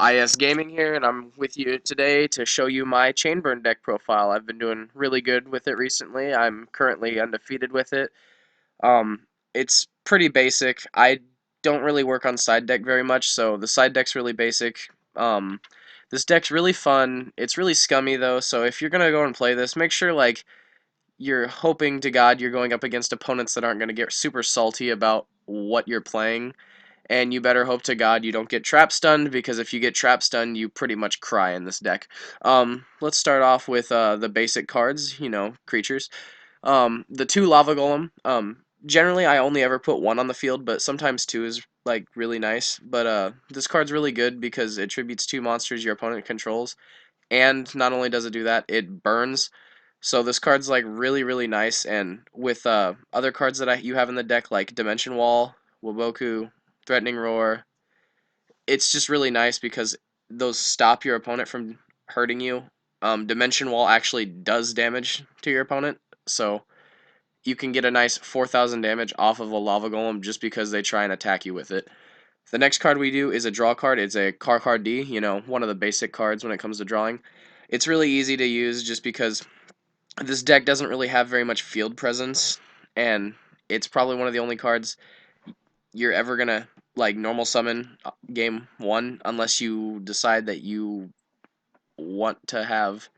IS Gaming here, and I'm with you today to show you my Chainburn deck profile. I've been doing really good with it recently. I'm currently undefeated with it. It's pretty basic. I don't really work on side deck very much, so the side deck's really basic. Um, this deck's really fun. It's really scummy though, so if you're gonna go and play this, make sure like you're hoping to God you're going up against opponents that aren't gonna get super salty about what you're playing, and you better hope to God you don't get trap stunned, because if you get trap stunned, you pretty much cry in this deck. Let's start off with the basic cards, creatures. The two Lava Golem. Generally, I only ever put one on the field, but sometimes two is like really nice. But this card's really good because it tributes two monsters your opponent controls, and not only does it do that, it burns. So this card's like really nice, and with other cards that you have in the deck like Dimension Wall, Waboku, Threatening Roar, it's just really nice because those stop your opponent from hurting you. Dimension Wall actually does damage to your opponent, so you can get a nice 4,000 damage off of a Lava Golem just because they try and attack you with it. The next card we do is a draw card. It's a card D, one of the basic cards when it comes to drawing. It's really easy to use just because this deck doesn't really have very much field presence, and it's probably one of the only cards you're ever gonna like normal summon game one unless you decide that you want to have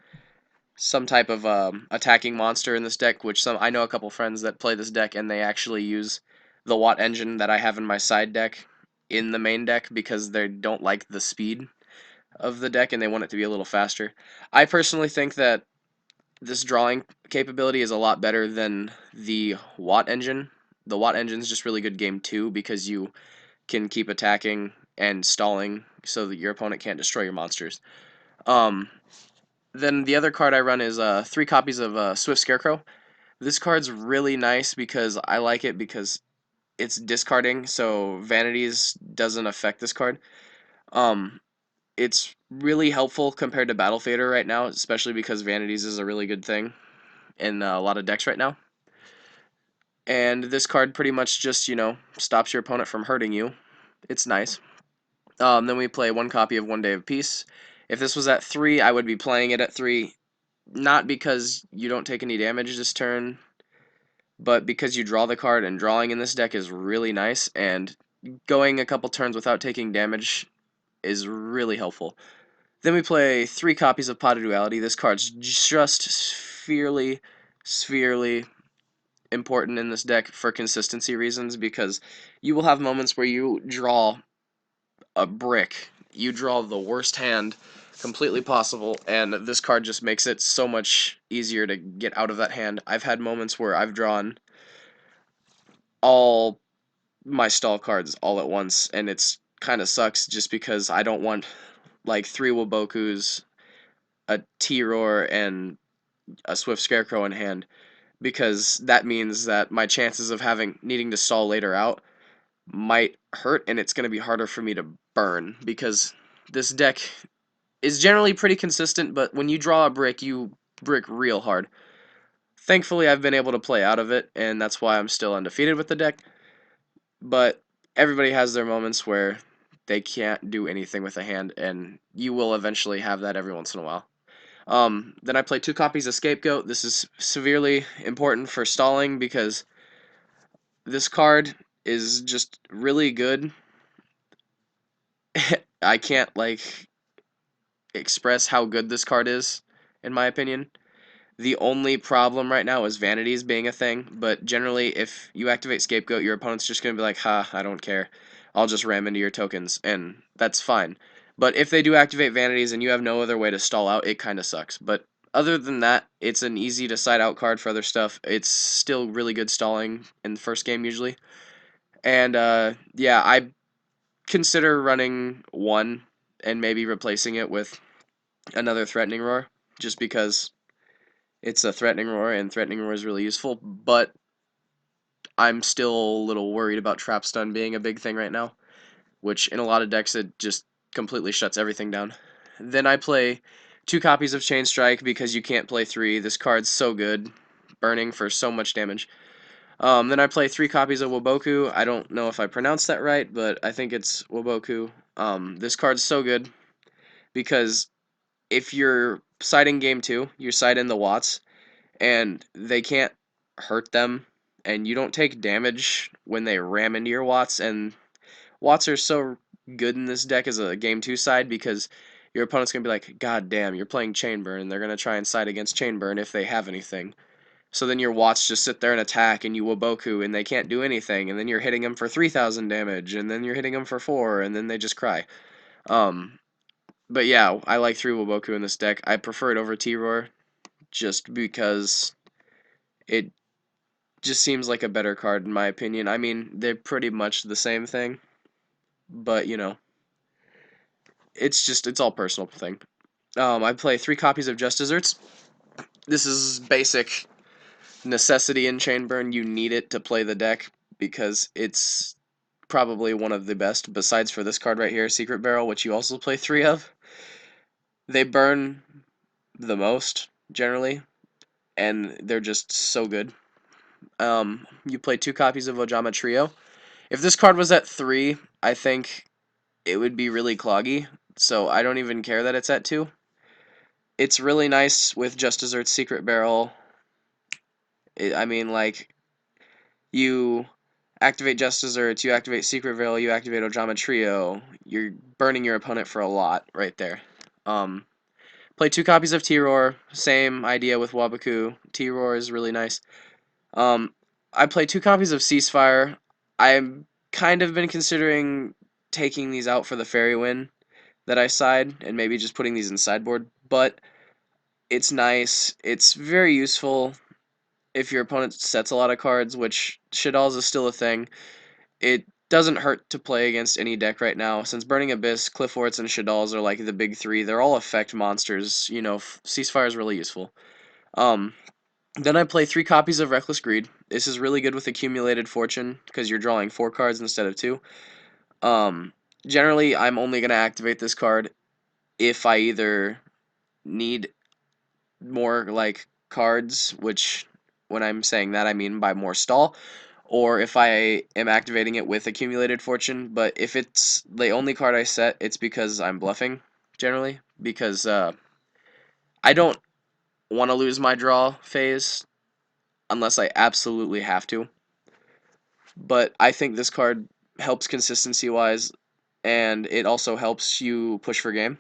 some type of attacking monster in this deck, which I know a couple friends that play this deck and they actually use the Watt engine that I have in my side deck in the main deck because they don't like the speed of the deck and they want it to be a little faster. I personally think that this drawing capability is a lot better than the Watt engine. The Watt engine is just really good game 2 because you can keep attacking and stalling so that your opponent can't destroy your monsters. Um, then the other card I run is 3 copies of Swift Scarecrow. This card's really nice because I like it because it's discarding, so Vanities doesn't affect this card. Um, it's really helpful compared to Battle Fader right now, especially because Vanities is a really good thing in a lot of decks right now. And this card pretty much just, stops your opponent from hurting you. It's nice. Then we play 1 copy of One Day of Peace. If this was at 3, I would be playing it at 3, not because you don't take any damage this turn, but because you draw the card, and drawing in this deck is really nice, and going a couple turns without taking damage is really helpful. Then we play 3 copies of Pot of Duality. This card's just spherically important in this deck for consistency reasons, because you will have moments where you draw a brick. You draw the worst hand completely possible, and this card just makes it so much easier to get out of that hand. I've had moments where I've drawn all my stall cards all at once, and it's kind of sucks just because I don't want like 3 Wabokus, a T-Roar, and a Swift Scarecrow in hand, because that means that my chances of needing to stall later out might hurt, and it's going to be harder for me to burn because this deck is generally pretty consistent, but when you draw a brick, you brick real hard. Thankfully, I've been able to play out of it, and that's why I'm still undefeated with the deck, but everybody has their moments where they can't do anything with a hand, and you will eventually have that every once in a while. Then I play 2 copies of Scapegoat. This is severely important for stalling because this card is just really good. I can't like express how good this card is, in my opinion. The only problem right now is Vanities being a thing, but generally if you activate Scapegoat, your opponent's just going to be like, ha, I don't care. I'll just ram into your tokens, and that's fine. But if they do activate Vanities and you have no other way to stall out, it kind of sucks. But other than that, it's an easy to side out card for other stuff. It's still really good stalling in the first game usually. And yeah, I consider running one and maybe replacing it with another Threatening Roar, just because it's a Threatening Roar, and Threatening Roar is really useful, but I'm still a little worried about Trap Stun being a big thing right now, which in a lot of decks it just completely shuts everything down. Then I play 2 copies of Chain Strike because you can't play 3. This card's so good, burning for so much damage. Then I play 3 copies of Waboku. I don't know if I pronounced that right, but I think it's Waboku. This card's so good. because if you're siding game two, you side in the Watts, and they can't hurt them, and you don't take damage when they ram into your Watts. And Watts are so good in this deck as a game two side because your opponent's gonna be like, God damn, you're playing Chainburn, and they're gonna try and side against Chainburn if they have anything. So then your Watts just sit there and attack, and you Waboku, and they can't do anything, and then you're hitting them for 3,000 damage, and then you're hitting them for 4, and then they just cry. Um, but yeah, I like 3 Waboku in this deck. I prefer it over T-Roar just because it just seems like a better card in my opinion. I mean, they're pretty much the same thing, but you know, it's all personal thing. I play 3 copies of Just Desserts. This is basic necessity in Chainburn. You need it to play the deck because it's probably one of the best, besides for this card right here, Secret Barrel, which you also play 3 of. They burn the most, generally, and they're just so good. You play 2 copies of Ojama Trio. If this card was at 3, I think it would be really cloggy, so I don't even care that it's at 2. It's really nice with Just Dessert's Secret Barrel. I mean, like, you activate Just Desserts, you activate Secret Barrel, you activate Ojama Trio. You're burning your opponent for a lot right there. Um, Play 2 copies of T-Roar. Same idea with Waboku. T-Roar is really nice. Um, I play 2 copies of Ceasefire. I've kind of been considering taking these out for the Fairy Win that I side and maybe just putting these in sideboard, but it's nice. It's very useful if your opponent sets a lot of cards, which Shaddolls is still a thing. It doesn't hurt to play against any deck right now, since Burning Abyss, Clifforts, and Shaddolls are like the big 3. They're all effect monsters. You know, Ceasefire is really useful. Um, then I play 3 copies of Reckless Greed. This is really good with Accumulated Fortune, because you're drawing 4 cards instead of 2. Um, Generally, I'm only going to activate this card if I either need more, like, cards, which, when I'm saying that, I mean by more stall, or if I am activating it with Accumulated Fortune. But if it's the only card I set, it's because I'm bluffing, generally, because I don't want to lose my draw phase unless I absolutely have to. But I think this card helps consistency wise, and it also helps you push for game.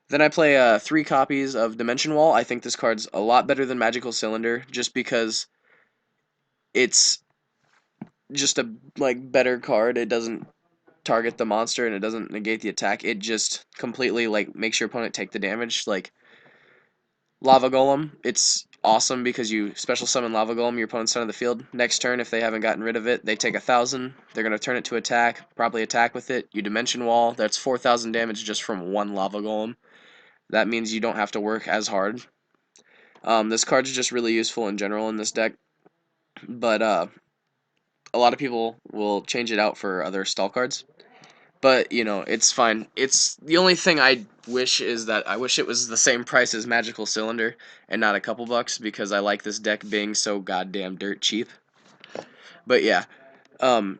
Then I play 3 copies of Dimension Wall. I think this card's a lot better than Magical Cylinder, just because it's just a like better card. It doesn't target the monster and it doesn't negate the attack. It just completely like makes your opponent take the damage. Like Lava Golem, it's awesome because you special summon Lava Golem your opponent's side of the field. Next turn, if they haven't gotten rid of it, they take 1,000. They're gonna turn it to attack, probably attack with it. You Dimension Wall. That's 4,000 damage just from one Lava Golem. That means you don't have to work as hard. This card's just really useful in general in this deck, but a lot of people will change it out for other stall cards. But, you know, it's fine. It's the only thing I wish is that I wish it was the same price as Magical Cylinder and not a couple bucks, because I like this deck being so goddamn dirt cheap. But yeah,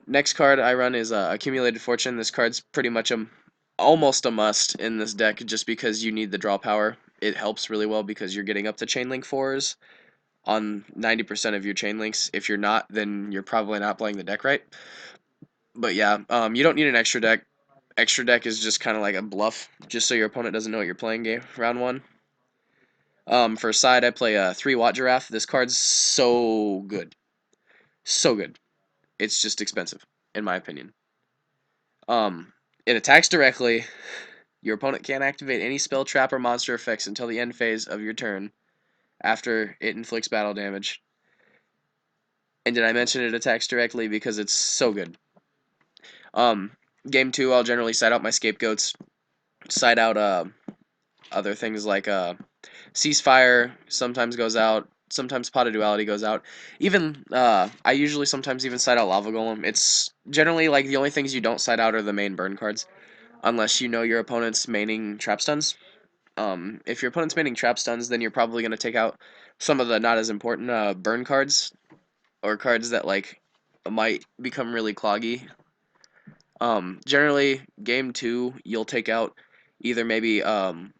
next card I run is Accumulated Fortune. This card's pretty much almost a must in this deck just because you need the draw power. It helps really well because you're getting up to chain link 4s on 90% of your chain links. If you're not, then you're probably not playing the deck right. But yeah, you don't need an extra deck. Extra deck is just kind of like a bluff, just so your opponent doesn't know what you're playing game round one. For side, I play a 3-Watt Giraffe. This card's so good. So good. It's just expensive, in my opinion. Um, it attacks directly. Your opponent can't activate any spell, trap, or monster effects until the end phase of your turn after it inflicts battle damage. And did I mention it attacks directly? Because it's so good. Um, Game 2, I'll generally side out my scapegoats. Side out other things like Ceasefire sometimes goes out. Sometimes Pot of Duality goes out. Even I usually sometimes even side out Lava Golem. It's generally like the only things you don't side out are the main burn cards, unless you know your opponent's maining trap stuns. If your opponent's maining trap stuns, then you're probably going to take out some of the not as important burn cards, or cards that like might become really cloggy. Generally, game 2 you'll take out Either maybe Threatening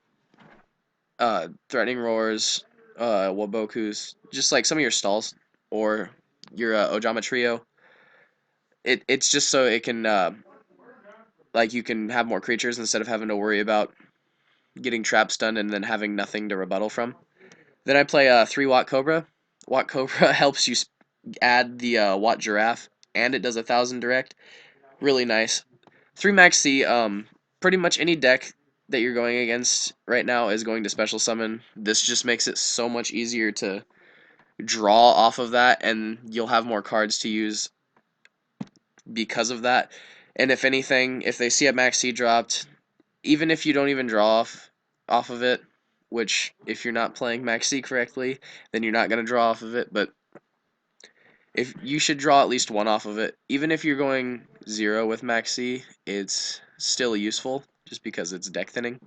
Roars, Wabokus, just like some of your stalls, or your Ojama Trio. It's just so it can like you can have more creatures instead of having to worry about getting traps done and then having nothing to rebuttal from. Then I play 3 Watt Cobra. Watt Cobra helps you add the Watt Giraffe, and it does 1,000 direct. Really nice. 3 Max C. Pretty much any deck that you're going against right now is going to special summon. This just makes it so much easier to draw off of that, and you'll have more cards to use because of that. And if anything, if they see a Max C dropped, even if you don't even draw off of it, which if you're not playing Max C correctly, then you're not gonna draw off of it. But if you should draw at least one off of it, even if you're going 0 with Max C, it's still useful just because it's deck thinning,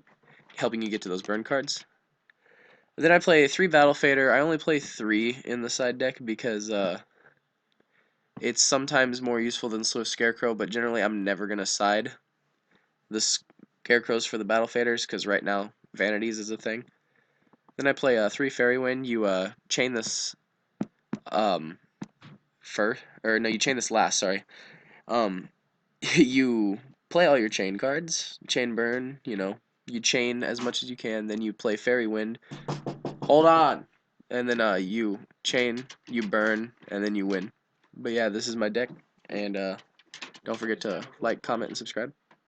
helping you get to those burn cards. Then I play 3 Battle Fader. I only play 3 in the side deck because it's sometimes more useful than Swift Scarecrow, but generally I'm never gonna side the Scarecrows for the Battle Faders because right now Vanities is a thing. Then I play 3 Fairy Wind. You chain this um first, or no, you chain this last. Sorry. Um, you play all your chain cards, chain burn. You chain as much as you can. Then you play Fairy Wind. Hold on, and then you chain, you burn, and then you win. But yeah, this is my deck, and don't forget to like, comment, and subscribe.